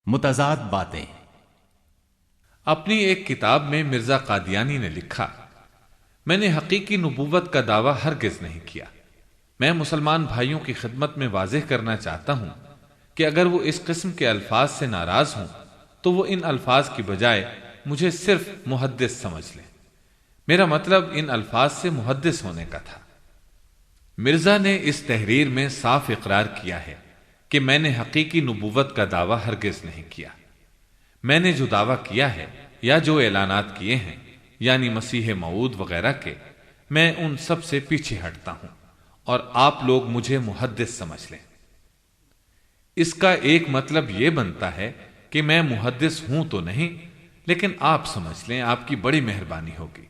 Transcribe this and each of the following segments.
متضاد باتیں۔ اپنی ایک کتاب میں مرزا قادیانی نے لکھا، میں نے حقیقی نبوت کا دعویٰ ہرگز نہیں کیا۔ میں مسلمان بھائیوں کی خدمت میں واضح کرنا چاہتا ہوں کہ اگر وہ اس قسم کے الفاظ سے ناراض ہوں تو وہ ان الفاظ کی بجائے مجھے صرف محدث سمجھ لیں۔ میرا مطلب ان الفاظ سے محدث ہونے کا تھا۔ مرزا نے اس تحریر میں صاف اقرار کیا ہے کہ میں نے حقیقی نبوت کا دعویٰ ہرگز نہیں کیا۔ میں نے جو دعویٰ کیا ہے یا جو اعلانات کیے ہیں یعنی مسیح موعود وغیرہ کے، میں ان سب سے پیچھے ہٹتا ہوں اور آپ لوگ مجھے محدث سمجھ لیں۔ اس کا ایک مطلب یہ بنتا ہے کہ میں محدث ہوں تو نہیں، لیکن آپ سمجھ لیں، آپ کی بڑی مہربانی ہوگی۔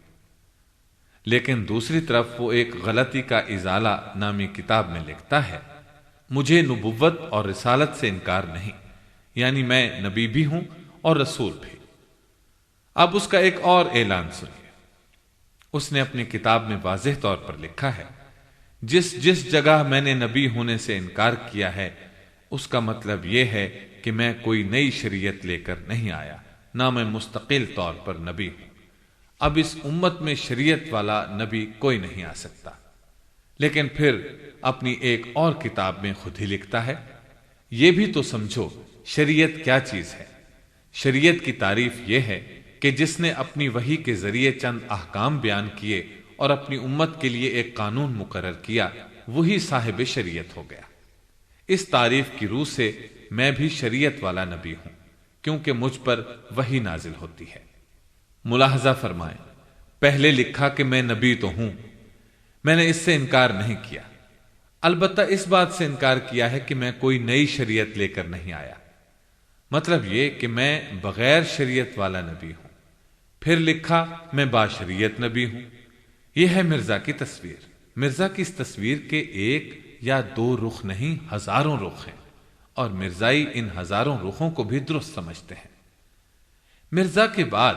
لیکن دوسری طرف وہ ایک غلطی کا ازالہ نامی کتاب میں لکھتا ہے، مجھے نبوت اور رسالت سے انکار نہیں، یعنی میں نبی بھی ہوں اور رسول بھی۔ اب اس کا ایک اور اعلان سنیے۔ اس نے اپنی کتاب میں واضح طور پر لکھا ہے، جس جس جگہ میں نے نبی ہونے سے انکار کیا ہے اس کا مطلب یہ ہے کہ میں کوئی نئی شریعت لے کر نہیں آیا، نہ میں مستقل طور پر نبی ہوں۔ اب اس امت میں شریعت والا نبی کوئی نہیں آ سکتا۔ لیکن پھر اپنی ایک اور کتاب میں خود ہی لکھتا ہے، یہ بھی تو سمجھو شریعت کیا چیز ہے۔ شریعت کی تعریف یہ ہے کہ جس نے اپنی وحی کے ذریعے چند احکام بیان کیے اور اپنی امت کے لیے ایک قانون مقرر کیا، وہی صاحب شریعت ہو گیا۔ اس تعریف کی روح سے میں بھی شریعت والا نبی ہوں، کیونکہ مجھ پر وحی نازل ہوتی ہے۔ ملاحظہ فرمائیں، پہلے لکھا کہ میں نبی تو ہوں، میں نے اس سے انکار نہیں کیا، البتہ اس بات سے انکار کیا ہے کہ میں کوئی نئی شریعت لے کر نہیں آیا، مطلب یہ کہ میں بغیر شریعت والا نبی ہوں۔ پھر لکھا میں باشریعت نبی ہوں۔ یہ ہے مرزا کی تصویر۔ مرزا کی اس تصویر کے ایک یا دو رخ نہیں، ہزاروں رخ ہیں، اور مرزائی ان ہزاروں رخوں کو بھی درست سمجھتے ہیں۔ مرزا کے بعد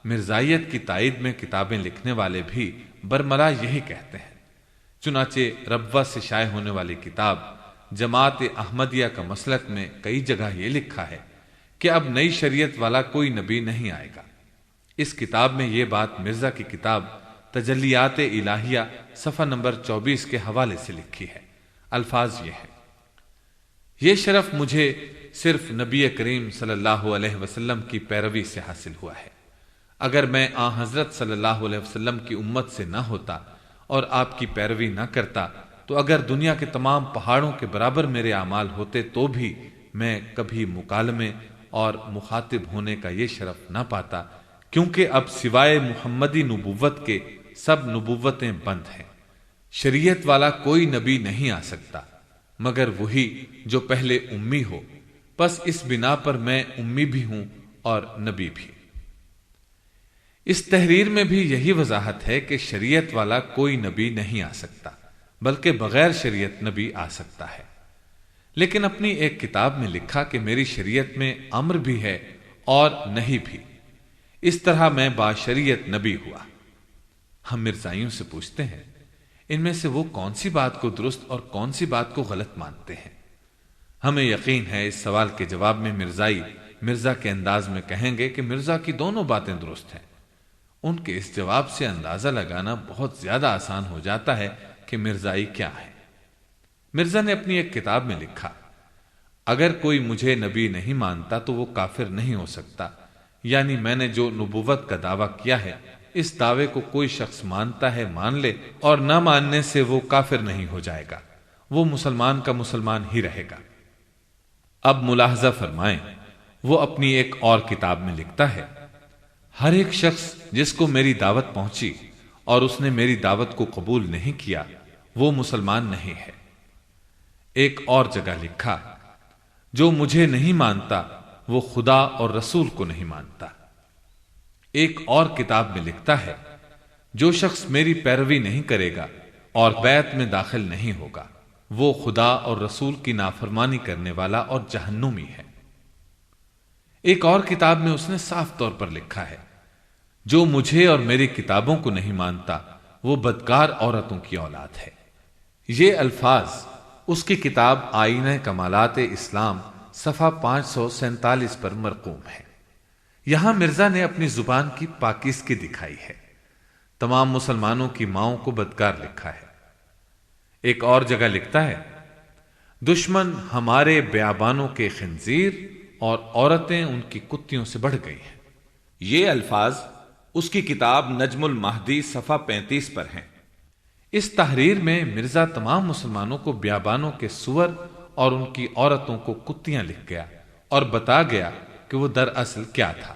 مرزائیت کی تائید میں کتابیں لکھنے والے بھی برملا یہی کہتے ہیں۔ چنانچہ ربوہ سے شائع ہونے والی کتاب جماعت احمدیہ کا مسلک میں کئی جگہ یہ لکھا ہے کہ اب نئی شریعت والا کوئی نبی نہیں آئے گا۔ اس کتاب میں یہ بات مرزا کی کتاب تجلیات الہیہ صفحہ نمبر 24 کے حوالے سے لکھی ہے۔ الفاظ یہ ہے، یہ شرف مجھے صرف نبی کریم صلی اللہ علیہ وسلم کی پیروی سے حاصل ہوا ہے۔ اگر میں حضرت صلی اللہ علیہ وسلم کی امت سے نہ ہوتا اور آپ کی پیروی نہ کرتا تو اگر دنیا کے تمام پہاڑوں کے برابر میرے اعمال ہوتے تو بھی میں کبھی مکالمے اور مخاطب ہونے کا یہ شرف نہ پاتا، کیونکہ اب سوائے محمدی نبوت کے سب نبوتیں بند ہیں۔ شریعت والا کوئی نبی نہیں آ سکتا مگر وہی جو پہلے امی ہو، پس اس بنا پر میں امی بھی ہوں اور نبی بھی۔ اس تحریر میں بھی یہی وضاحت ہے کہ شریعت والا کوئی نبی نہیں آ سکتا بلکہ بغیر شریعت نبی آ سکتا ہے۔ لیکن اپنی ایک کتاب میں لکھا کہ میری شریعت میں امر بھی ہے اور نہیں بھی، اس طرح میں باشریعت نبی ہوا۔ ہم مرزائیوں سے پوچھتے ہیں، ان میں سے وہ کون سی بات کو درست اور کون سی بات کو غلط مانتے ہیں؟ ہمیں یقین ہے اس سوال کے جواب میں مرزائی مرزا کے انداز میں کہیں گے کہ مرزا کی دونوں باتیں درست ہیں۔ ان کے اس جواب سے اندازہ لگانا بہت زیادہ آسان ہو جاتا ہے کہ مرزائی کیا ہے۔ مرزا نے اپنی ایک کتاب میں لکھا، اگر کوئی مجھے نبی نہیں مانتا تو وہ کافر نہیں ہو سکتا، یعنی میں نے جو نبوت کا دعویٰ کیا ہے اس دعوے کو کوئی شخص مانتا ہے مان لے، اور نہ ماننے سے وہ کافر نہیں ہو جائے گا، وہ مسلمان کا مسلمان ہی رہے گا۔ اب ملاحظہ فرمائیں، وہ اپنی ایک اور کتاب میں لکھتا ہے، ہر ایک شخص جس کو میری دعوت پہنچی اور اس نے میری دعوت کو قبول نہیں کیا وہ مسلمان نہیں ہے۔ ایک اور جگہ لکھا، جو مجھے نہیں مانتا وہ خدا اور رسول کو نہیں مانتا۔ ایک اور کتاب میں لکھتا ہے، جو شخص میری پیروی نہیں کرے گا اور بیعت میں داخل نہیں ہوگا وہ خدا اور رسول کی نافرمانی کرنے والا اور جہنمی ہے۔ ایک اور کتاب میں اس نے صاف طور پر لکھا ہے، جو مجھے اور میری کتابوں کو نہیں مانتا وہ بدکار عورتوں کی اولاد ہے۔ یہ الفاظ اس کی کتاب آئینہ کمالات اسلام صفحہ 547 پر مرقوم ہے۔ یہاں مرزا نے اپنی زبان کی پاکیزگی دکھائی ہے، تمام مسلمانوں کی ماؤں کو بدکار لکھا ہے۔ ایک اور جگہ لکھتا ہے، دشمن ہمارے بیابانوں کے خنزیر اور عورتیں ان کی کتیوں سے بڑھ گئی ہیں۔ یہ الفاظ اس کی کتاب نجم المہدی صفحہ 35 پر ہیں۔ اس تحریر میں مرزا تمام مسلمانوں کو بیابانوں کے سور اور ان کی عورتوں کو کتیاں لکھ گیا اور بتا گیا کہ وہ دراصل کیا تھا۔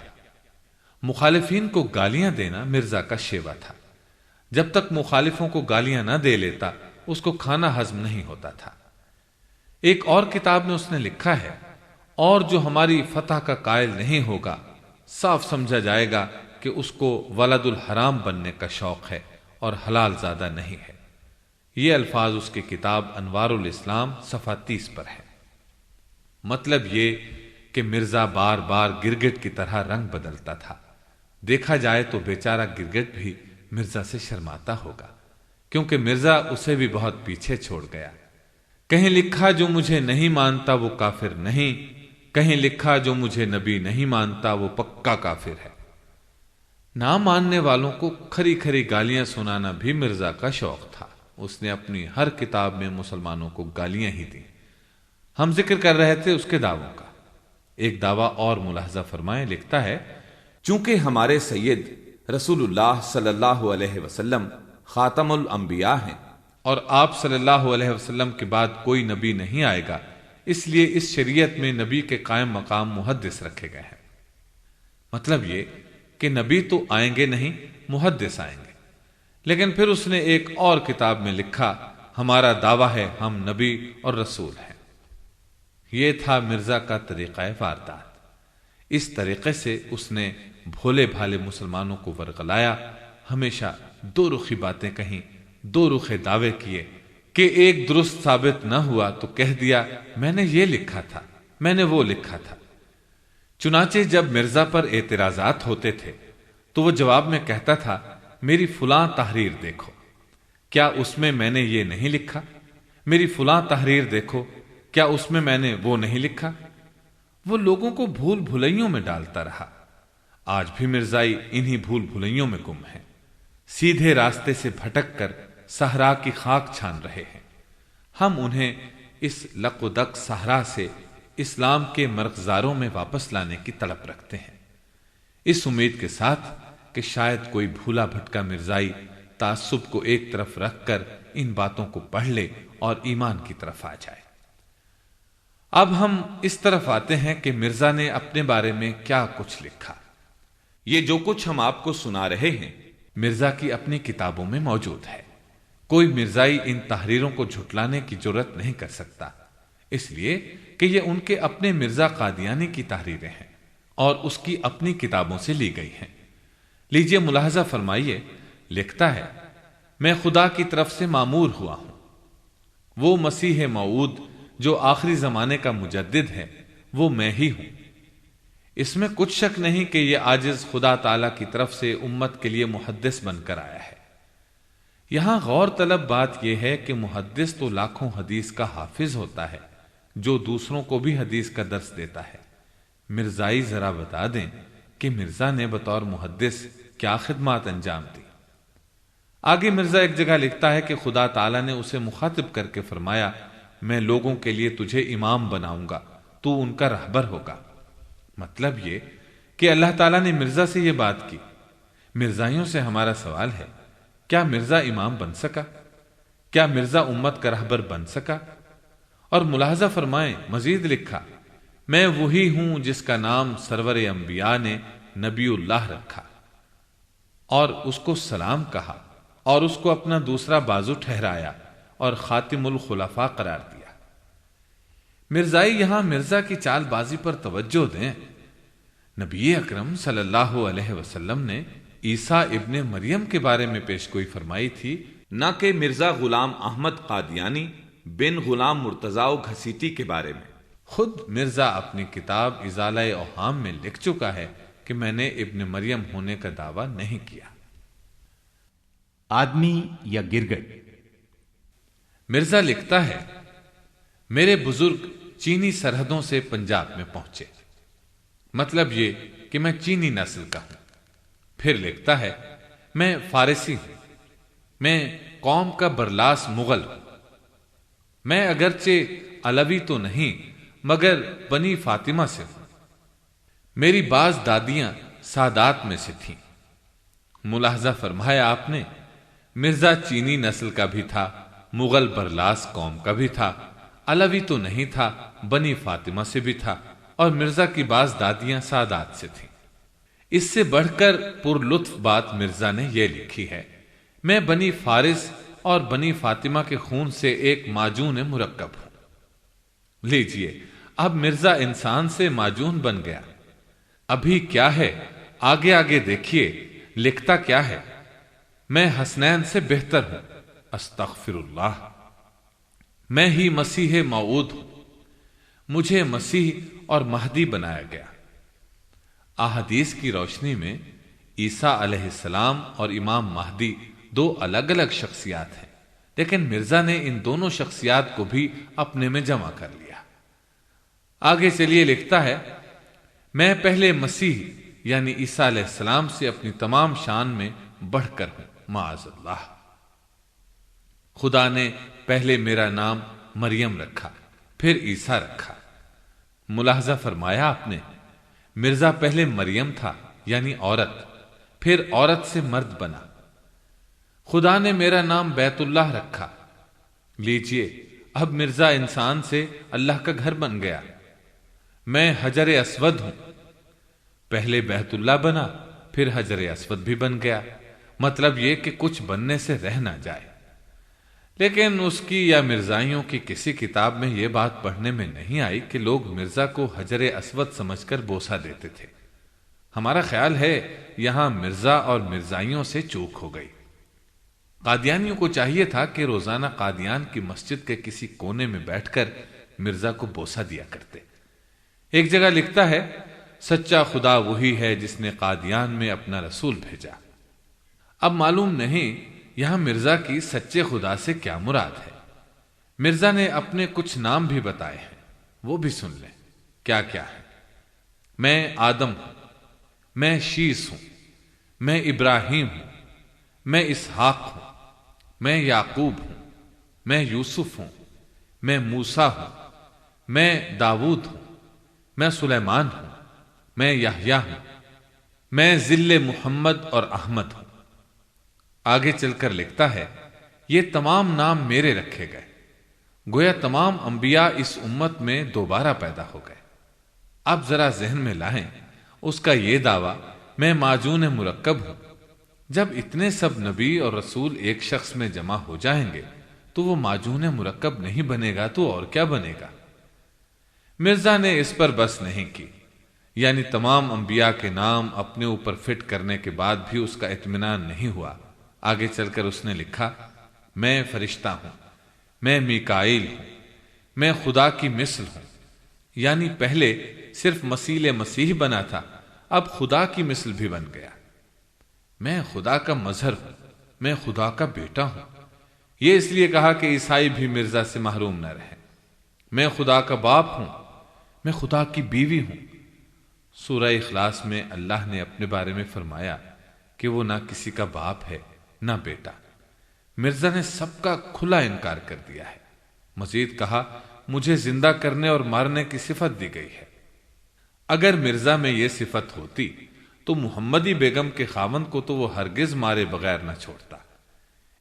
مخالفین کو گالیاں دینا مرزا کا شیوا تھا۔ جب تک مخالفوں کو گالیاں نہ دے لیتا اس کو کھانا ہضم نہیں ہوتا تھا۔ ایک اور کتاب میں اس نے لکھا ہے، اور جو ہماری فتح کا قائل نہیں ہوگا صاف سمجھا جائے گا کہ اس کو ولد الحرام بننے کا شوق ہے اور حلال زادہ نہیں ہے۔ یہ الفاظ اس کی کتاب انوار الاسلام صفحہ 30 پر ہے۔ مطلب یہ کہ مرزا بار بار گرگٹ کی طرح رنگ بدلتا تھا۔ دیکھا جائے تو بیچارہ گرگٹ بھی مرزا سے شرماتا ہوگا، کیونکہ مرزا اسے بھی بہت پیچھے چھوڑ گیا۔ کہیں لکھا جو مجھے نہیں مانتا وہ کافر نہیں، کہیں لکھا جو مجھے نبی نہیں مانتا وہ پکا کافر ہے۔ نہ ماننے والوں کو کھری کھری گالیاں سنانا بھی مرزا کا شوق تھا۔ اس نے اپنی ہر کتاب میں مسلمانوں کو گالیاں ہی دیں۔ ہم ذکر کر رہے تھے اس کے دعووں کا، ایک دعویٰ اور ملاحظہ فرمائیں۔ لکھتا ہے، چونکہ ہمارے سید رسول اللہ صلی اللہ علیہ وسلم خاتم الانبیاء ہیں اور آپ صلی اللہ علیہ وسلم کے بعد کوئی نبی نہیں آئے گا، اس لیے اس شریعت میں نبی کے قائم مقام محدث رکھے گئے ہیں۔ مطلب یہ کہ نبی تو آئیں گے نہیں، محدث آئیں گے۔ لیکن پھر اس نے ایک اور کتاب میں لکھا، ہمارا دعویٰ ہے ہم نبی اور رسول ہیں۔ یہ تھا مرزا کا طریقہ واردات۔ اس طریقے سے اس نے بھولے بھالے مسلمانوں کو ورغلایا، ہمیشہ دو رخی باتیں کہیں، دو رخے دعوے کیے کہ ایک درست ثابت نہ ہوا تو کہہ دیا میں نے یہ لکھا تھا، میں نے وہ لکھا تھا۔ چنانچہ جب مرزا پر اعتراضات ہوتے تھے تو وہ جواب میں کہتا تھا، میری فلاں تحریر دیکھو، کیا اس میں نے یہ نہیں لکھا؟ میری فلاں تحریر دیکھو، کیا اس میں نے وہ نہیں لکھا؟ وہ لوگوں کو بھول بھلائیوں میں ڈالتا رہا۔ آج بھی مرزائی انہی بھول بھلائیوں میں گم ہیں، سیدھے راستے سے بھٹک کر صحرا کی خاک چھان رہے ہیں۔ ہم انہیں اس لق و دق صحرا سے اسلام کے مرغزاروں میں واپس لانے کی تڑپ رکھتے ہیں، اس امید کے ساتھ کہ شاید کوئی بھولا بھٹکا مرزائی تعصب کو ایک طرف رکھ کر ان باتوں کو پڑھ لے اور ایمان کی طرف آ جائے۔ اب ہم اس طرف آتے ہیں کہ مرزا نے اپنے بارے میں کیا کچھ لکھا۔ یہ جو کچھ ہم آپ کو سنا رہے ہیں مرزا کی اپنی کتابوں میں موجود ہے۔ کوئی مرزائی ان تحریروں کو جھٹلانے کی جرت نہیں کر سکتا، اس لیے کہ یہ ان کے اپنے مرزا قادیانی کی تحریریں ہیں اور اس کی اپنی کتابوں سے لی گئی ہیں۔ لیجئے ملاحظہ فرمائیے، لکھتا ہے، میں خدا کی طرف سے مامور ہوا ہوں، وہ مسیح موعود جو آخری زمانے کا مجدد ہے وہ میں ہی ہوں۔ اس میں کچھ شک نہیں کہ یہ عاجز خدا تعالی کی طرف سے امت کے لیے محدث بن کر آیا ہے۔ یہاں غور طلب بات یہ ہے کہ محدث تو لاکھوں حدیث کا حافظ ہوتا ہے جو دوسروں کو بھی حدیث کا درس دیتا ہے۔ مرزائی ذرا بتا دیں کہ مرزا نے بطور محدث کیا خدمات انجام دی۔ آگے مرزا ایک جگہ لکھتا ہے کہ خدا تعالی نے اسے مخاطب کر کے فرمایا، میں لوگوں کے لیے تجھے امام بناؤں گا، تو ان کا رہبر ہوگا۔ مطلب یہ کہ اللہ تعالیٰ نے مرزا سے یہ بات کی۔ مرزائیوں سے ہمارا سوال ہے، کیا مرزا امام بن سکا؟ کیا مرزا امت کا رہبر بن سکا؟ اور ملاحظہ فرمائیں، مزید لکھا، میں وہی ہوں جس کا نام سرور انبیاء نے نبی اللہ رکھا اور اس کو سلام کہا اور اس کو اپنا دوسرا بازو ٹھہرایا اور خاتم الخلفاء قرار دیا۔ مرزائی یہاں مرزا کی چال بازی پر توجہ دیں۔ نبی اکرم صلی اللہ علیہ وسلم نے عیسیٰ ابن مریم کے بارے میں پیشگوئی فرمائی تھی، نہ کہ مرزا غلام احمد قادیانی بن غلام مرتضیٰ گھسیٹی کے بارے میں۔ خود مرزا اپنی کتاب ازالہ اوہام میں لکھ چکا ہے کہ میں نے ابن مریم ہونے کا دعویٰ نہیں کیا۔ آدمی یا گرگٹ؟ مرزا لکھتا ہے، میرے بزرگ چینی سرحدوں سے پنجاب میں پہنچے، مطلب یہ کہ میں چینی نسل کا ہوں۔ پھر لکھتا ہے میں فارسی ہوں، میں قوم کا برلاس مغل ہوں، میں اگرچہ علوی تو نہیں مگر بنی فاطمہ سے ہوں، میری بعض دادیاں سادات میں سے تھیں۔ ملاحظہ فرمایا آپ نے، مرزا چینی نسل کا بھی تھا، مغل برلاس قوم کا بھی تھا، علوی تو نہیں تھا، بنی فاطمہ سے بھی تھا، اور مرزا کی بعض دادیاں سادات سے تھیں۔ اس سے بڑھ کر پر لطف بات مرزا نے یہ لکھی ہے، میں بنی فارس اور بنی فاطمہ کے خون سے ایک معجون مرکب ہوں۔ لیجئے، اب مرزا انسان سے معجون بن گیا۔ ابھی کیا ہے، آگے آگے دیکھیے، لکھتا کیا ہے، میں حسنین سے بہتر ہوں، استغفر اللہ، میں ہی مسیح موعود ہوں، مجھے مسیح اور مہدی بنایا گیا۔ احادیث کی روشنی میں عیسیٰ علیہ السلام اور امام مہدی دو الگ الگ شخصیات ہیں، لیکن مرزا نے ان دونوں شخصیات کو بھی اپنے میں جمع کر لیا۔ آگے چلیے، لکھتا ہے میں پہلے مسیح یعنی عیسیٰ علیہ السلام سے اپنی تمام شان میں بڑھ کر ہوں، معاذ اللہ۔ خدا نے پہلے میرا نام مریم رکھا، پھر عیسیٰ رکھا۔ ملاحظہ فرمایا آپ نے، مرزا پہلے مریم تھا یعنی عورت، پھر عورت سے مرد بنا۔ خدا نے میرا نام بیت اللہ رکھا۔ لیجئے، اب مرزا انسان سے اللہ کا گھر بن گیا۔ میں حجر اسود ہوں، پہلے بیت اللہ بنا، پھر حجر اسود بھی بن گیا۔ مطلب یہ کہ کچھ بننے سے رہ نہ جائے۔ لیکن اس کی یا مرزائیوں کی کسی کتاب میں یہ بات پڑھنے میں نہیں آئی کہ لوگ مرزا کو حجر اسود سمجھ کر بوسہ دیتے تھے۔ ہمارا خیال ہے یہاں مرزا اور مرزائیوں سے چوک ہو گئی۔ قادیانیوں کو چاہیے تھا کہ روزانہ قادیان کی مسجد کے کسی کونے میں بیٹھ کر مرزا کو بوسہ دیا کرتے۔ ایک جگہ لکھتا ہے سچا خدا وہی ہے جس نے قادیان میں اپنا رسول بھیجا۔ اب معلوم نہیں یہاں مرزا کی سچے خدا سے کیا مراد ہے۔ مرزا نے اپنے کچھ نام بھی بتائے ہیں، وہ بھی سن لیں کیا کیا ہے۔ میں آدم ہوں، میں شیس ہوں، میں ابراہیم ہوں، میں اسحاق ہوں، میں یعقوب ہوں، میں یوسف ہوں، میں موسیٰ ہوں، میں داؤد ہوں، میں سلیمان ہوں، میں یحییٰ ہوں، میں ذل محمد اور احمد ہوں۔ آگے چل کر لکھتا ہے یہ تمام نام میرے رکھے گئے، گویا تمام انبیاء اس امت میں دوبارہ پیدا ہو گئے۔ اب ذرا ذہن میں لائیں اس کا یہ دعویٰ میں معجون مرکب ہوں۔ جب اتنے سب نبی اور رسول ایک شخص میں جمع ہو جائیں گے تو وہ معجون مرکب نہیں بنے گا تو اور کیا بنے گا؟ مرزا نے اس پر بس نہیں کی، یعنی تمام انبیاء کے نام اپنے اوپر فٹ کرنے کے بعد بھی اس کا اطمینان نہیں ہوا۔ آگے چل کر اس نے لکھا میں فرشتہ ہوں، میں میکائیل ہوں، میں خدا کی مثل ہوں، یعنی پہلے صرف مسیح مسیح بنا تھا، اب خدا کی مثل بھی بن گیا۔ میں خدا کا مظہر ہوں، میں خدا کا بیٹا ہوں۔ یہ اس لیے کہا کہ عیسائی بھی مرزا سے محروم نہ رہے۔ میں خدا کا باپ ہوں، میں خدا کی بیوی ہوں۔ سورہ اخلاص میں اللہ نے اپنے بارے میں فرمایا کہ وہ نہ کسی کا باپ ہے نہ بیٹا۔ مرزا نے سب کا کھلا انکار کر دیا ہے۔ مزید کہا مجھے زندہ کرنے اور مارنے کی صفت دی گئی ہے۔ اگر مرزا میں یہ صفت ہوتی تو محمدی بیگم کے خاوند کو تو وہ ہرگز مارے بغیر نہ چھوڑتا۔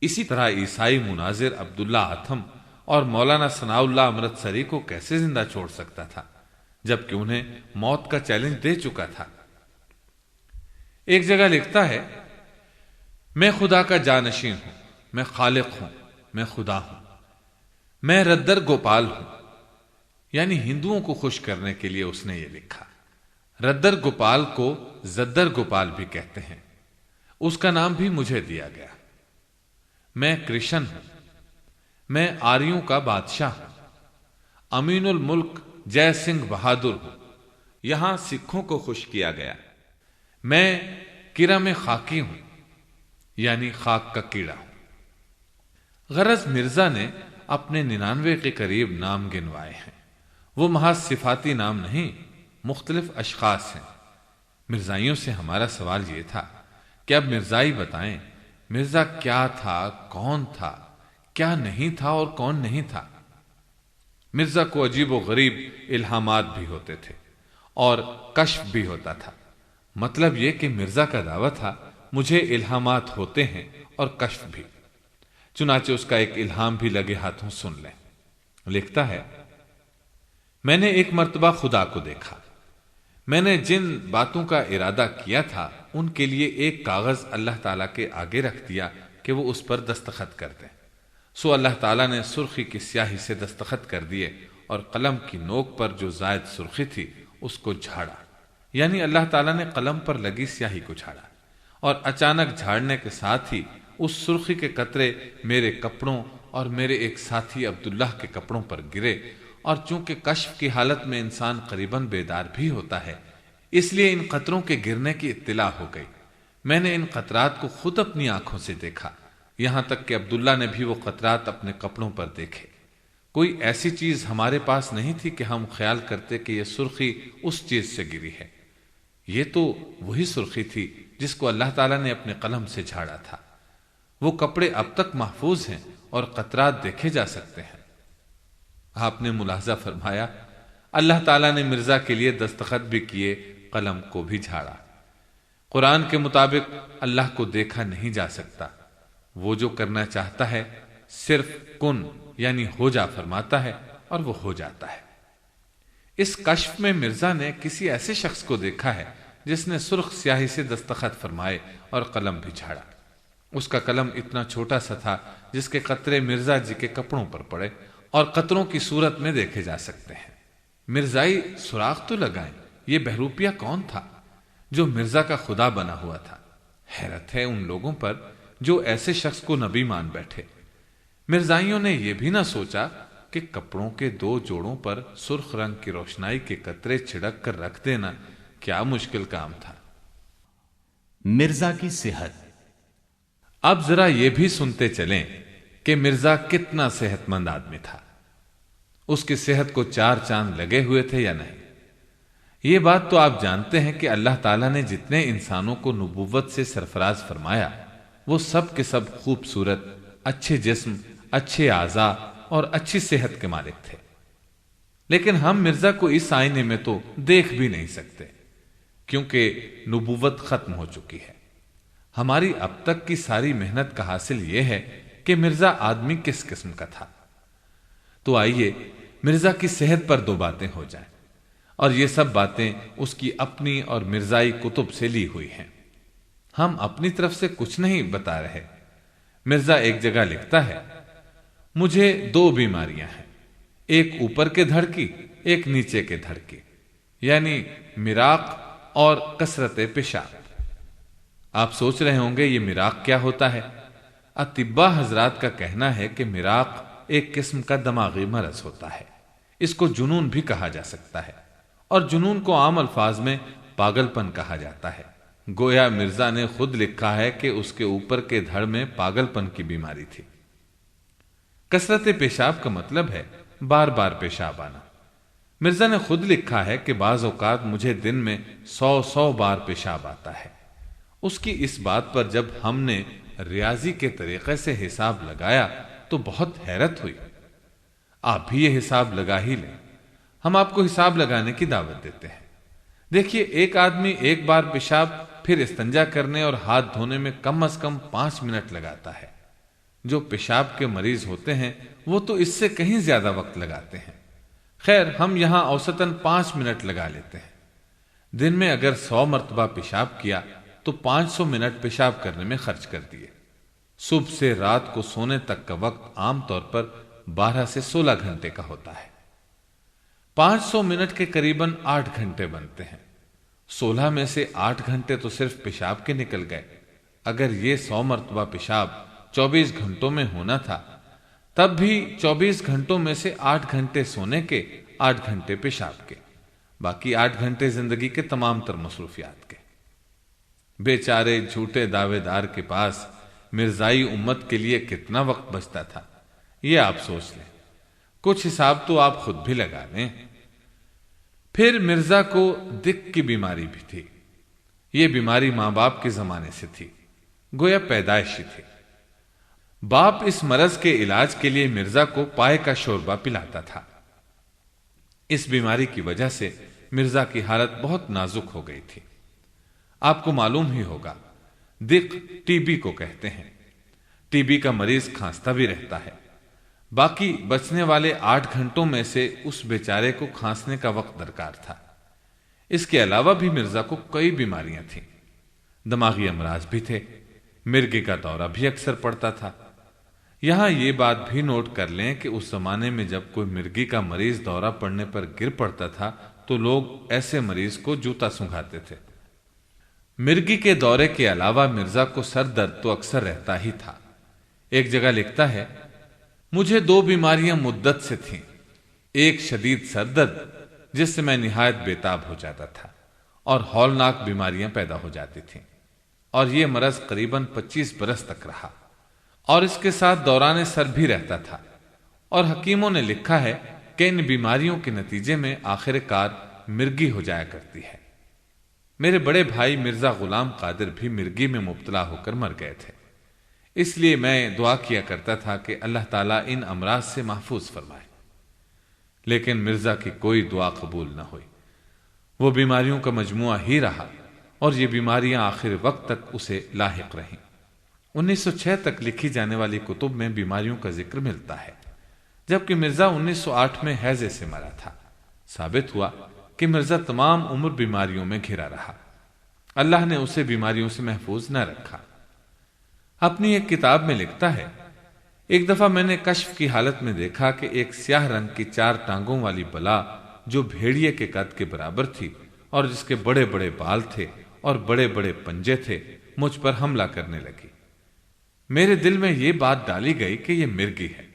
اسی طرح عیسائی مناظر عبداللہ اتھم اور مولانا ثناء اللہ امرتسری کو کیسے زندہ چھوڑ سکتا تھا جبکہ انہیں موت کا چیلنج دے چکا تھا۔ ایک جگہ لکھتا ہے میں خدا کا جانشین ہوں، میں خالق ہوں، میں خدا ہوں، میں ردر گوپال ہوں، یعنی ہندوؤں کو خوش کرنے کے لیے اس نے یہ لکھا۔ ردر گوپال کو زدر گوپال بھی کہتے ہیں، اس کا نام بھی مجھے دیا گیا۔ میں کرشن ہوں، میں آریوں کا بادشاہ ہوں، امین الملک جے سنگھ بہادر ہوں، یہاں سکھوں کو خوش کیا گیا۔ میں کرم خاکی ہوں، یعنی خاک کا کیڑا ہوں۔ غرض مرزا نے اپنے 99 کے قریب نام گنوائے ہیں وہ محض صفاتی نام نہیں، مختلف اشخاص ہیں۔ مرزائیوں سے ہمارا سوال یہ تھا کہ اب مرزائی بتائیں مرزا کیا تھا، کون تھا، کیا نہیں تھا اور کون نہیں تھا۔ مرزا کو عجیب و غریب الہامات بھی ہوتے تھے اور کشف بھی ہوتا تھا۔ مطلب یہ کہ مرزا کا دعویٰ تھا مجھے الہامات ہوتے ہیں اور کشف بھی۔ چنانچہ اس کا ایک الہام بھی لگے ہاتھوں سن لیں۔ لکھتا ہے، میں نے ایک مرتبہ خدا کو دیکھا۔ میں نے جن باتوں کا ارادہ کیا تھا ان کے لیے ایک کاغذ اللہ تعالیٰ کے آگے رکھ دیا کہ وہ اس پر دستخط کر دیں۔ سو اللہ تعالیٰ نے سرخی کی سیاہی سے دستخط کر دیے اور قلم کی نوک پر جو زائد سرخی تھی اس کو جھاڑا، یعنی اللہ تعالیٰ نے قلم پر لگی سیاہی کو جھاڑا، اور اچانک جھاڑنے کے ساتھ ہی اس سرخی کے قطرے میرے کپڑوں اور میرے ایک ساتھی عبداللہ کے کپڑوں پر گرے، اور چونکہ کشف کی حالت میں انسان قریباً بیدار بھی ہوتا ہے، اس لیے ان قطروں کے گرنے کی اطلاع ہو گئی۔ میں نے ان قطرات کو خود اپنی آنکھوں سے دیکھا، یہاں تک کہ عبداللہ نے بھی وہ قطرات اپنے کپڑوں پر دیکھے۔ کوئی ایسی چیز ہمارے پاس نہیں تھی کہ ہم خیال کرتے کہ یہ سرخی اس چیز سے گری ہے۔ یہ تو وہی سرخی تھی جس کو اللہ تعالیٰ نے اپنے قلم سے جھاڑا تھا۔ وہ کپڑے اب تک محفوظ ہیں اور قطرات دیکھے جا سکتے ہیں۔ آپ نے ملاحظہ فرمایا، اللہ تعالیٰ نے مرزا کے لیے دستخط بھی کیے، قلم کو بھی جھاڑا۔ قرآن کے مطابق اللہ کو دیکھا نہیں جا سکتا، وہ جو کرنا چاہتا ہے صرف کن یعنی ہو جا فرماتا ہے اور وہ ہو جاتا ہے۔ اس کشف میں مرزا نے کسی ایسے شخص کو دیکھا ہے جس نے سرخ سیاہی سے دستخط فرمائے اور قلم بھی جھاڑا۔ اس کا قلم اتنا چھوٹا سا تھا جس کے قطرے مرزا جی کے کپڑوں پر پڑے اور قطروں کی صورت میں دیکھے جا سکتے ہیں۔ مرزائی سراغ تو لگائیں، یہ بہروپیہ کون تھا جو مرزا کا خدا بنا ہوا تھا؟ حیرت ہے ان لوگوں پر جو ایسے شخص کو نبی مان بیٹھے۔ مرزائیوں نے یہ بھی نہ سوچا کہ کپڑوں کے 2 جوڑوں پر سرخ رنگ کی روشنائی کے قطرے چھڑک کر رکھ دینا کیا مشکل کام تھا۔ مرزا کی صحت۔ اب ذرا یہ بھی سنتے چلیں کہ مرزا کتنا صحت مند آدمی تھا۔ اس کی صحت کو 4 چاند لگے ہوئے تھے یا نہیں؟ یہ بات تو آپ جانتے ہیں کہ اللہ تعالیٰ نے جتنے انسانوں کو نبوت سے سرفراز فرمایا وہ سب کے سب خوبصورت، اچھے جسم، اچھے اعضاء اور اچھی صحت کے مالک تھے۔ لیکن ہم مرزا کو اس آئینے میں تو دیکھ بھی نہیں سکتے کیونکہ نبوت ختم ہو چکی ہے۔ ہماری اب تک کی ساری محنت کا حاصل یہ ہے کہ مرزا آدمی کس قسم کا تھا۔ تو آئیے مرزا کی صحت پر 2 باتیں ہو جائیں، اور یہ سب باتیں اس کی اپنی اور مرزائی کتب سے لی ہوئی ہیں، ہم اپنی طرف سے کچھ نہیں بتا رہے۔ مرزا ایک جگہ لکھتا ہے، مجھے 2 بیماریاں ہیں، ایک اوپر کے دھڑ کی، ایک نیچے کے دھڑ کی، یعنی مراق اور کثرت پیشاب۔ آپ سوچ رہے ہوں گے یہ مراق کیا ہوتا ہے؟ اطباء حضرات کا کہنا ہے کہ مراق ایک قسم کا دماغی مرض ہوتا ہے، اس کو جنون بھی کہا جا سکتا ہے، اور جنون کو عام الفاظ میں پاگل پن کہا جاتا ہے۔ گویا مرزا نے خود لکھا ہے کہ اس کے اوپر کے دھڑ میں پاگل پن کی بیماری تھی۔ کثرت پیشاب کا مطلب ہے بار بار پیشاب آنا۔ مرزا نے خود لکھا ہے کہ بعض اوقات مجھے دن میں 100 بار پیشاب آتا ہے۔ اس کی اس بات پر جب ہم نے ریاضی کے طریقے سے حساب لگایا تو بہت حیرت ہوئی۔ آپ بھی یہ حساب لگا ہی لیں، ہم آپ کو حساب لگانے کی دعوت دیتے ہیں۔ دیکھیے، ایک آدمی ایک بار پیشاب پھر استنجا کرنے اور ہاتھ دھونے میں کم از کم 5 منٹ لگاتا ہے۔ جو پیشاب کے مریض ہوتے ہیں وہ تو اس سے کہیں زیادہ وقت لگاتے ہیں۔ خیر، ہم یہاں اوسطاً 5 منٹ لگا لیتے ہیں۔ دن میں اگر 100 مرتبہ پیشاب کیا تو 500 منٹ پیشاب کرنے میں خرچ کر دیے۔ صبح سے رات کو سونے تک کا وقت عام طور پر 12 سے 16 گھنٹے کا ہوتا ہے۔ 500 منٹ کے قریباً 8 گھنٹے بنتے ہیں۔ 16 میں سے 8 گھنٹے تو صرف پیشاب کے نکل گئے۔ اگر یہ 100 مرتبہ پیشاب 24 گھنٹوں میں ہونا تھا تب بھی 24 گھنٹوں میں سے 8 گھنٹے سونے کے، 8 گھنٹے پیشاب کے، باقی 8 گھنٹے زندگی کے تمام تر مصروفیات کے۔ بیچارے جھوٹے دعوے دار کے پاس مرزائی امت کے لیے کتنا وقت بچتا تھا، یہ آپ سوچ لیں۔ کچھ حساب تو آپ خود بھی لگا لیں۔ پھر مرزا کو دق کی بیماری بھی تھی۔ یہ بیماری ماں باپ کے زمانے سے تھی، گویا پیدائشی تھی۔ باپ اس مرض کے علاج کے لیے مرزا کو پائے کا شوربہ پلاتا تھا۔ اس بیماری کی وجہ سے مرزا کی حالت بہت نازک ہو گئی تھی۔ آپ کو معلوم ہی ہوگا، دق ٹی بی کو کہتے ہیں۔ ٹی بی کا مریض کھانستا بھی رہتا ہے، باقی بچنے والے 8 گھنٹوں میں سے اس بیچارے کو کھانسنے کا وقت درکار تھا۔ اس کے علاوہ بھی مرزا کو کئی بیماریاں تھیں، دماغی امراض بھی تھے، مرگی کا دورہ بھی اکثر پڑتا تھا۔ یہاں یہ بات بھی نوٹ کر لیں کہ اس زمانے میں جب کوئی مرگی کا مریض دورہ پڑنے پر گر پڑتا تھا تو لوگ ایسے مریض کو جوتا سنگھاتے تھے۔ مرگی کے دورے کے علاوہ مرزا کو سر درد تو اکثر رہتا ہی تھا۔ ایک جگہ لکھتا ہے، مجھے 2 بیماریاں مدت سے تھیں، ایک شدید سر درد جس سے میں نہایت بےتاب ہو جاتا تھا، اور ہولناک بیماریاں پیدا ہو جاتی تھیں، اور یہ مرض قریباً 25 برس تک رہا، اور اس کے ساتھ دوران سر بھی رہتا تھا۔ اور حکیموں نے لکھا ہے کہ ان بیماریوں کے نتیجے میں آخر کار مرگی ہو جایا کرتی ہے۔ میرے بڑے بھائی مرزا غلام قادر بھی مرگی میں مبتلا ہو کر مر گئے تھے، اس لیے میں دعا کیا کرتا تھا کہ اللہ تعالیٰ ان امراض سے محفوظ فرمائے، لیکن مرزا کی کوئی دعا قبول نہ ہوئی۔ وہ بیماریوں کا مجموعہ ہی رہا، اور یہ بیماریاں آخر وقت تک اسے لاحق رہیں۔ 1906 تک لکھی جانے والی کتب میں بیماریوں کا ذکر ملتا ہے، جبکہ مرزا 1908 میں ہیضے سے مرا تھا۔ ثابت ہوا کہ مرزا تمام عمر بیماریوں میں گھرا رہا، اللہ نے اسے بیماریوں سے محفوظ نہ رکھا۔ اپنی ایک کتاب میں لکھتا ہے، ایک دفعہ میں نے کشف کی حالت میں دیکھا کہ ایک سیاہ رنگ کی 4 ٹانگوں والی بلا جو بھیڑیے کے قد کے برابر تھی اور جس کے بڑے بڑے بال تھے اور بڑے بڑے پنجے تھے، مجھ پر حملہ کرنے لگی۔ میرے دل میں یہ بات ڈالی گئی کہ یہ مرگی ہے،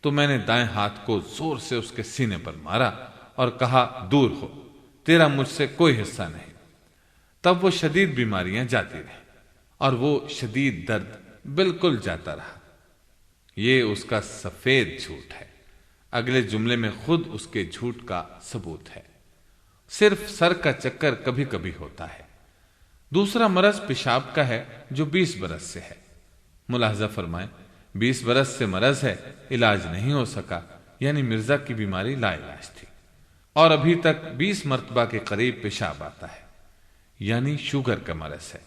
تو میں نے دائیں ہاتھ کو زور سے اس کے سینے پر مارا اور کہا، دور ہو، تیرا مجھ سے کوئی حصہ نہیں۔ تب وہ شدید بیماریاں جاتی رہیں اور وہ شدید درد بالکل جاتا رہا۔ یہ اس کا سفید جھوٹ ہے۔ اگلے جملے میں خود اس کے جھوٹ کا ثبوت ہے۔ صرف سر کا چکر کبھی کبھی ہوتا ہے۔ دوسرا مرض پیشاب کا ہے جو 20 برس سے ہے۔ ملاحظہ فرمائیں، 20 برس سے مرض ہے، علاج نہیں ہو سکا، یعنی مرزا کی بیماری لا علاج تھی، اور ابھی تک 20 مرتبہ کے قریب پیشاب آتا ہے، یعنی شوگر کا مرض ہے۔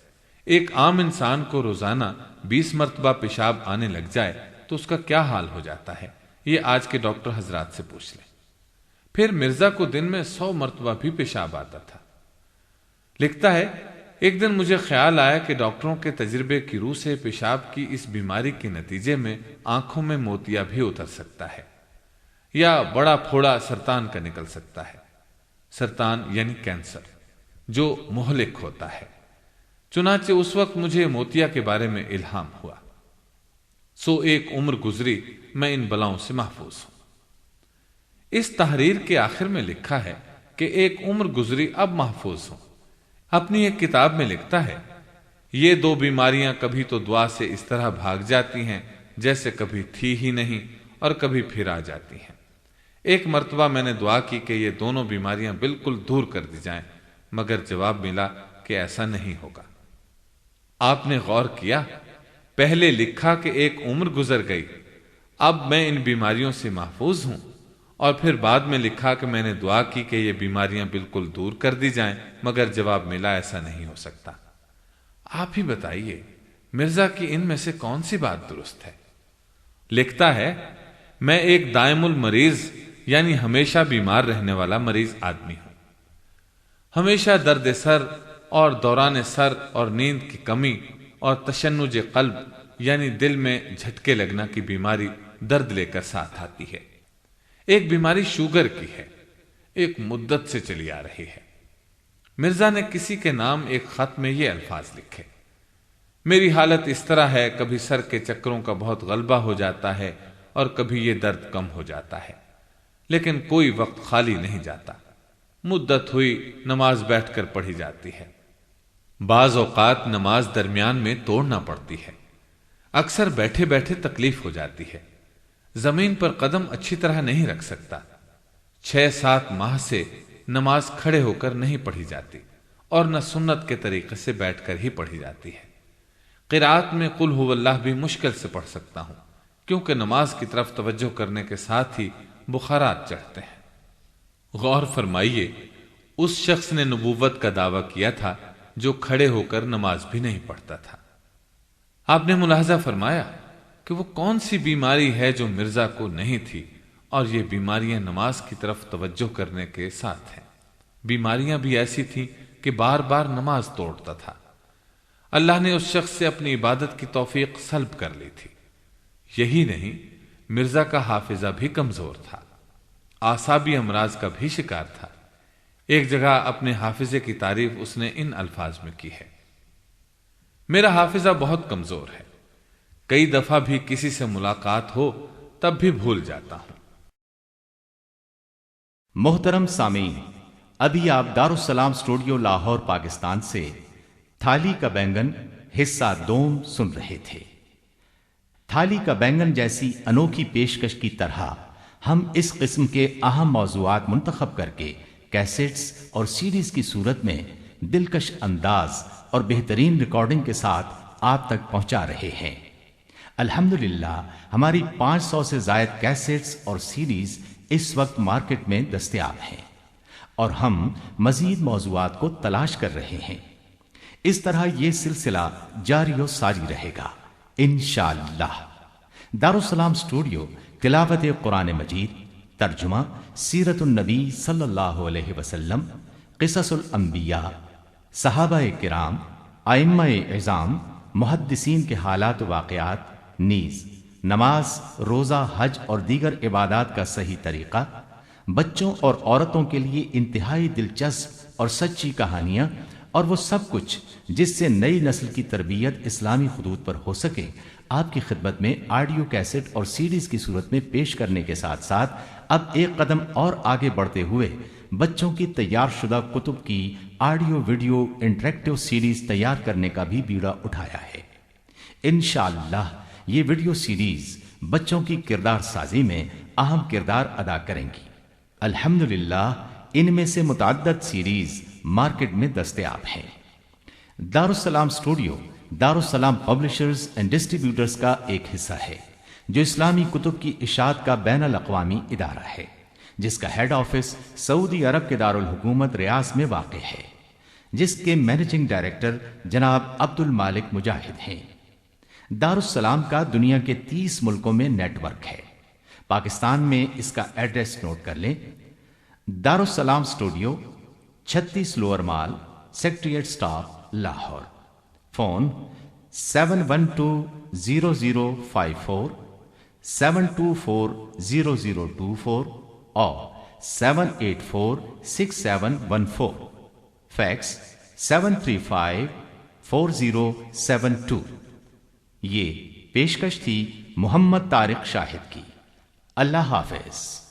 ایک عام انسان کو روزانہ 20 مرتبہ پیشاب آنے لگ جائے تو اس کا کیا حال ہو جاتا ہے، یہ آج کے ڈاکٹر حضرات سے پوچھ لیں۔ پھر مرزا کو دن میں 100 مرتبہ بھی پیشاب آتا تھا۔ لکھتا ہے، ایک دن مجھے خیال آیا کہ ڈاکٹروں کے تجربے کی روح سے پیشاب کی اس بیماری کے نتیجے میں آنکھوں میں موتیا بھی اتر سکتا ہے، یا بڑا پھوڑا سرطان کا نکل سکتا ہے۔ سرطان یعنی کینسر، جو مہلک ہوتا ہے۔ چنانچہ اس وقت مجھے موتیا کے بارے میں الہام ہوا، سو ایک عمر گزری میں ان بلاؤں سے محفوظ ہوں۔ اس تحریر کے آخر میں لکھا ہے کہ ایک عمر گزری اب محفوظ ہوں۔ اپنی ایک کتاب میں لکھتا ہے، یہ 2 بیماریاں کبھی تو دعا سے اس طرح بھاگ جاتی ہیں جیسے کبھی تھی ہی نہیں، اور کبھی پھر آ جاتی ہیں۔ ایک مرتبہ میں نے دعا کی کہ یہ دونوں بیماریاں بالکل دور کر دی جائیں، مگر جواب ملا کہ ایسا نہیں ہوگا۔ آپ نے غور کیا، پہلے لکھا کہ ایک عمر گزر گئی، اب میں ان بیماریوں سے محفوظ ہوں، اور پھر بعد میں لکھا کہ میں نے دعا کی کہ یہ بیماریاں بالکل دور کر دی جائیں، مگر جواب ملا ایسا نہیں ہو سکتا۔ آپ ہی بتائیے، مرزا کی ان میں سے کون سی بات درست ہے؟ لکھتا ہے، میں ایک دائم المریض یعنی ہمیشہ بیمار رہنے والا مریض آدمی ہوں۔ ہمیشہ درد سر اور دوران سر اور نیند کی کمی اور تشنج قلب یعنی دل میں جھٹکے لگنا کی بیماری درد لے کر ساتھ آتی ہے۔ ایک بیماری شوگر کی ہے، ایک مدت سے چلی آ رہی ہے۔ مرزا نے کسی کے نام ایک خط میں یہ الفاظ لکھے، میری حالت اس طرح ہے، کبھی سر کے چکروں کا بہت غلبہ ہو جاتا ہے اور کبھی یہ درد کم ہو جاتا ہے، لیکن کوئی وقت خالی نہیں جاتا۔ مدت ہوئی نماز بیٹھ کر پڑھی جاتی ہے، بعض اوقات نماز درمیان میں توڑنا پڑتی ہے، اکثر بیٹھے بیٹھے تکلیف ہو جاتی ہے، زمین پر قدم اچھی طرح نہیں رکھ سکتا۔ 6-7 ماہ سے نماز کھڑے ہو کر نہیں پڑھی جاتی اور نہ سنت کے طریقے سے بیٹھ کر ہی پڑھی جاتی ہے۔ قرات میں قل هو اللہ بھی مشکل سے پڑھ سکتا ہوں، کیونکہ نماز کی طرف توجہ کرنے کے ساتھ ہی بخارات چڑھتے ہیں۔ غور فرمائیے، اس شخص نے نبوت کا دعویٰ کیا تھا جو کھڑے ہو کر نماز بھی نہیں پڑھتا تھا۔ آپ نے ملاحظہ فرمایا کہ وہ کون سی بیماری ہے جو مرزا کو نہیں تھی، اور یہ بیماریاں نماز کی طرف توجہ کرنے کے ساتھ ہیں۔ بیماریاں بھی ایسی تھیں کہ بار بار نماز توڑتا تھا۔ اللہ نے اس شخص سے اپنی عبادت کی توفیق سلب کر لی تھی۔ یہی نہیں، مرزا کا حافظہ بھی کمزور تھا، اعصابی امراض کا بھی شکار تھا۔ ایک جگہ اپنے حافظے کی تعریف اس نے ان الفاظ میں کی ہے: میرا حافظہ بہت کمزور ہے، کئی دفعہ بھی کسی سے ملاقات ہو تب بھی بھول جاتا ہوں۔ محترم سامعین، ابھی آپ دارالسلام اسٹوڈیو لاہور پاکستان سے تھالی کا بینگن حصہ دوم سن رہے تھے۔ تھالی کا بینگن جیسی انوکھی پیشکش کی طرح ہم اس قسم کے اہم موضوعات منتخب کر کے کیسٹس اور سیڈیز کی صورت میں دلکش انداز اور بہترین ریکارڈنگ کے ساتھ آپ تک پہنچا رہے ہیں۔ الحمدللہ ہماری 500 سے زائد کیسٹس اور سیڈیز اس وقت مارکیٹ میں دستیاب ہیں، اور ہم مزید موضوعات کو تلاش کر رہے ہیں۔ اس طرح یہ سلسلہ جاری و ساری رہے گا انشاءاللہ۔ دارالسلام اسٹوڈیو تلاوت قرآن مجید، ترجمہ سیرت النبی صلی اللہ علیہ وسلم، قصص الانبیاء، صحابہ کرام، ائمہ اعظام، محدثین کے حالات و واقعات، نیز نماز، روزہ، حج اور دیگر عبادات کا صحیح طریقہ، بچوں اور عورتوں کے لیے انتہائی دلچسپ اور سچی کہانیاں، اور وہ سب کچھ جس سے نئی نسل کی تربیت اسلامی خطوط پر ہو سکے، آپ کی خدمت میں آڈیو کیسٹ اور سیڈیز کی صورت میں پیش کرنے کے ساتھ ساتھ اب ایک قدم اور آگے بڑھتے ہوئے بچوں کی تیار شدہ کتب کی آڈیو ویڈیو انٹریکٹیو سیڈیز تیار کرنے کا بھی بیڑا اٹھایا ہے۔ انشاءاللہ یہ ویڈیو سیریز بچوں کی کردار سازی میں اہم کردار ادا کریں گی۔ الحمدللہ ان میں سے متعدد سیریز مارکیٹ میں دستیاب ہیں۔ دارالسلام اسٹوڈیو دارالسلام پبلشرز اینڈ ڈسٹریبیوٹرز کا ایک حصہ ہے، جو اسلامی کتب کی اشاعت کا بین الاقوامی ادارہ ہے، جس کا ہیڈ آفس سعودی عرب کے دارالحکومت ریاض میں واقع ہے، جس کے مینیجنگ ڈائریکٹر جناب عبد المالک مجاہد ہیں۔ دارالسلام کا دنیا کے 30 ملکوں میں نیٹ ورک ہے۔ پاکستان میں اس کا ایڈریس نوٹ کر لیں: دارالسلام اسٹوڈیو، 36 لوور مال، سیکریٹریٹ اسٹاف، لاہور۔ فون 71200054 7240024 اور 7846714۔ فیکس 7354072۔ یہ پیشکش تھی محمد طارق شاہد کی۔ اللہ حافظ۔